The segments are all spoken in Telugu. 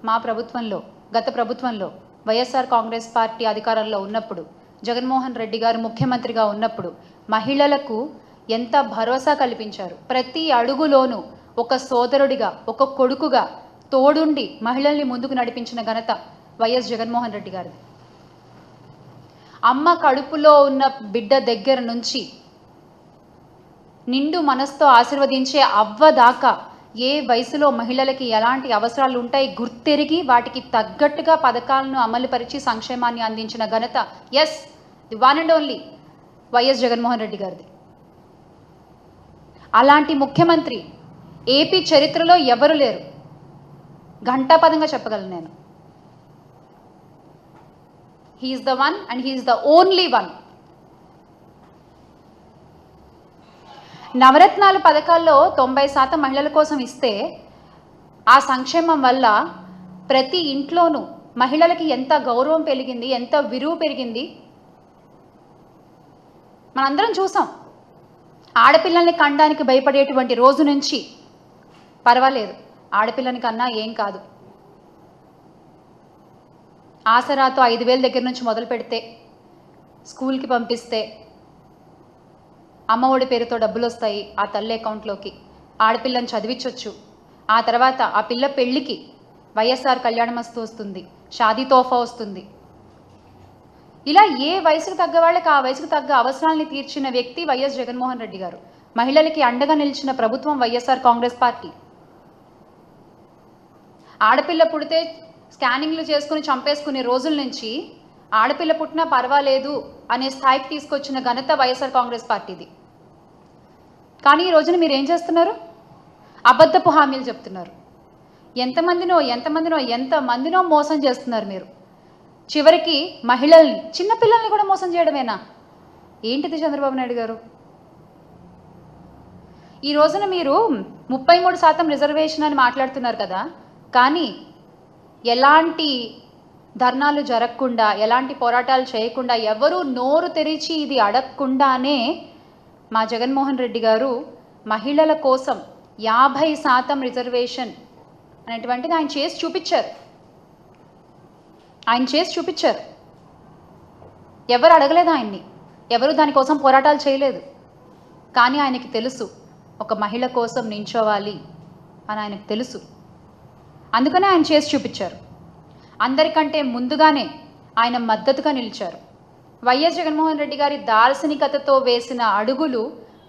మా ప్రభుత్వంలో గత ప్రభుత్వంలో వైఎస్ఆర్ కాంగ్రెస్ పార్టీ అధికారంలో ఉన్నప్పుడు జగన్మోహన్ రెడ్డి గారు ముఖ్యమంత్రిగా ఉన్నప్పుడు మహిళలకు ఎంత భరోసా కల్పించారు. ప్రతి అడుగులోనూ ఒక సోదరుడిగా ఒక కొడుకుగా తోడుండి మహిళల్ని ముందుకు నడిపించిన ఘనత వైఎస్ జగన్మోహన్ రెడ్డి గారిది. అమ్మ కడుపులో ఉన్న బిడ్డ దగ్గర నుంచి నిండు మనసుతో ఆశీర్వదించే అవ్వ దాకా ఏ వయసులో మహిళలకి ఎలాంటి అవసరాలు ఉంటాయి గుర్తెరిగి వాటికి తగ్గట్టుగా పథకాలను అమలుపరిచి సంక్షేమాన్ని అందించిన ఘనత the one and only YS Jaganmohan Reddy గారిది. అలాంటి ముఖ్యమంత్రి ఏపీ చరిత్రలో ఎవరు లేరు. ఘంటాపదంగా చెప్పగలను నేను. He's the one and he's the only one. Navaratnalu పథకాల్లో 90% మహిళల కోసం ఇస్తే ఆ సంక్షేమం వల్ల ప్రతి ఇంట్లోనూ మహిళలకి ఎంత గౌరవం పెరిగింది, ఎంత విలువ పెరిగింది మనందరం చూసాం. ఆడపిల్లల్ని కనడానికి భయపడేటువంటి రోజు నుంచి పర్వాలేదు, ఆడపిల్లని కన్నా ఏం కాదు, ఆసరాతో 5,000 దగ్గర నుంచి మొదలు పెడితే స్కూల్కి పంపిస్తే అమ్మఒడి పేరుతో డబ్బులు వస్తాయి ఆ తల్లి అకౌంట్లోకి, ఆడపిల్లని చదివించవచ్చు. ఆ తర్వాత ఆ పిల్ల పెళ్ళికి వైఎస్ఆర్ కళ్యాణమస్తు వస్తుంది, షాదీ తోఫా వస్తుంది. ఇలా ఏ వయసుకు తగ్గ వాళ్ళకి ఆ వయసుకు తగ్గ అవసరాలని తీర్చిన వ్యక్తి వైఎస్ జగన్మోహన్ రెడ్డి గారు. మహిళలకి అండగా నిలిచిన ప్రభుత్వం వైఎస్ఆర్ కాంగ్రెస్ పార్టీ. ఆడపిల్ల పుడితే స్కానింగ్లు చేసుకుని చంపేసుకునే రోజుల నుంచి ఆడపిల్ల పుట్టినా పర్వాలేదు అనే స్థాయికి తీసుకొచ్చిన ఘనత వైఎస్ఆర్ కాంగ్రెస్ పార్టీది. కానీ ఈ రోజున మీరు ఏం చేస్తున్నారు? అబద్ధపు హామీలు చెప్తున్నారు. ఎంతమందినో మోసం చేస్తున్నారు మీరు. చివరికి మహిళల్ని, చిన్నపిల్లల్ని కూడా మోసం చేయడమేనా? ఏంటిది చంద్రబాబు నాయుడు గారు? ఈ రోజున మీరు 33% రిజర్వేషన్ అని మాట్లాడుతున్నారు కదా, కానీ ఎలాంటి ధర్నాలు జరగకుండా, ఎలాంటి పోరాటాలు చేయకుండా, ఎవరు నోరు తెరిచి ఇది అడగకుండానే మా జగన్మోహన్ రెడ్డి గారు మహిళల కోసం 50% రిజర్వేషన్ అనేటువంటిది ఆయన చేసి చూపించారు. ఎవరు అడగలేదు ఆయన్ని, ఎవరు దానికోసం పోరాటాలు చేయలేదు. కానీ ఆయనకి తెలుసు ఒక మహిళ కోసం నించోవాలి అని ఆయనకు తెలుసు. అందుకనే ఆయన చేసి చూపించారు. అందరికంటే ముందుగానే ఆయన మద్దతుగా నిలిచారు. వైఎస్ జగన్మోహన్ రెడ్డి గారి దార్శనికతతో వేసిన అడుగులు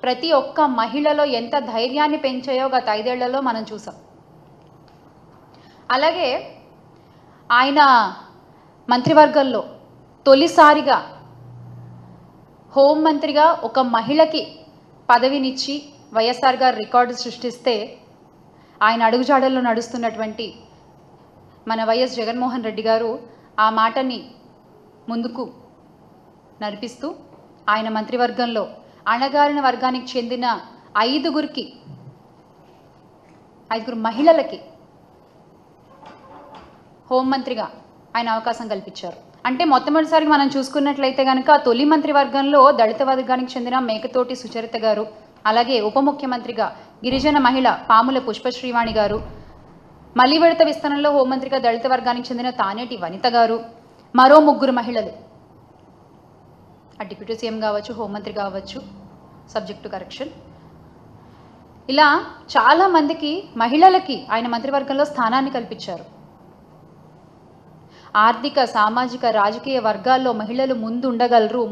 ప్రతి ఒక్క మహిళలో ఎంత ధైర్యాన్ని పెంచాయో గత 5 ఏళ్లలో మనం చూసాం. అలాగే ఆయన మంత్రివర్గంలో తొలిసారిగా హోంమంత్రిగా ఒక మహిళకి పదవినిచ్చి వైఎస్ఆర్ గారు రికార్డు సృష్టిస్తే ఆయన అడుగుజాడల్లో నడుస్తున్నటువంటి మన వైఎస్ జగన్మోహన్ రెడ్డి గారు ఆ మాటని ముందుకు నడిపిస్తూ ఆయన మంత్రివర్గంలో అణగారిన వర్గానికి చెందిన 5 మహిళలకి హోంమంత్రిగా ఆయన అవకాశం కల్పించారు. అంటే మొట్టమొదటిసారిగా మనం చూసుకున్నట్లయితే కనుక తొలి మంత్రివర్గంలో దళిత వర్గానికి చెందిన మేకతోటి సుచరిత గారు, అలాగే ఉప ముఖ్యమంత్రిగా గిరిజన మహిళ పాముల పుష్పశ్రీవాణి గారు, మళ్లీ విడత విస్తరణలో హోంమంత్రిగా దళిత వర్గానికి చెందిన తానేటి వనిత గారు, మరో 3 మహిళలు, ఆ డిప్యూటీ సీఎం కావచ్చు, హోంమంత్రి కావచ్చు, సబ్జెక్ట్ టు కరెక్షన్, ఇలా చాలామందికి మహిళలకి ఆయన మంత్రివర్గంలో స్థానాన్ని కల్పించారు. ఆర్థిక, సామాజిక, రాజకీయ వర్గాల్లో మహిళలు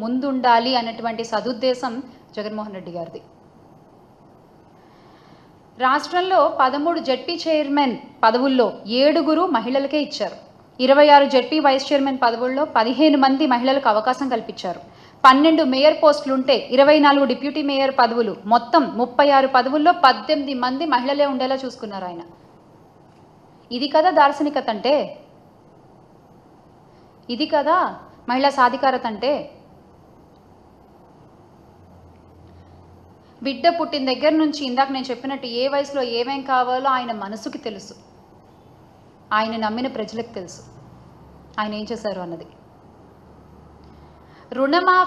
ముందుండాలి అన్నటువంటి సదుద్దేశం జగన్మోహన్ రెడ్డి గారిది. రాష్ట్రంలో 13 జెడ్పీ చైర్మన్ పదవుల్లో 7 మహిళలకే ఇచ్చారు. 26 జెడ్పీ వైస్ చైర్మన్ పదవుల్లో 15 మంది మహిళలకు అవకాశం కల్పించారు. 12 మేయర్ పోస్టులుంటే 24 డిప్యూటీ మేయర్ పదవులు, మొత్తం 36 పదవుల్లో 18 మంది మహిళలే ఉండేలా చూసుకున్నారు ఆయన. ఇది కదా దార్శనికత అంటే, ఇది కదా మహిళా సాధికారత అంటే. బిడ్డ పుట్టిన దగ్గర నుంచి ఇందాక నేను చెప్పినట్టు ఏ వయసులో ఏమేం కావాలో ఆయన మనసుకి తెలుసు, ఆయన నమ్మిన ప్రజలకు తెలుసు ఆయన ఏం చేశారు అన్నది. రుణమాఫీ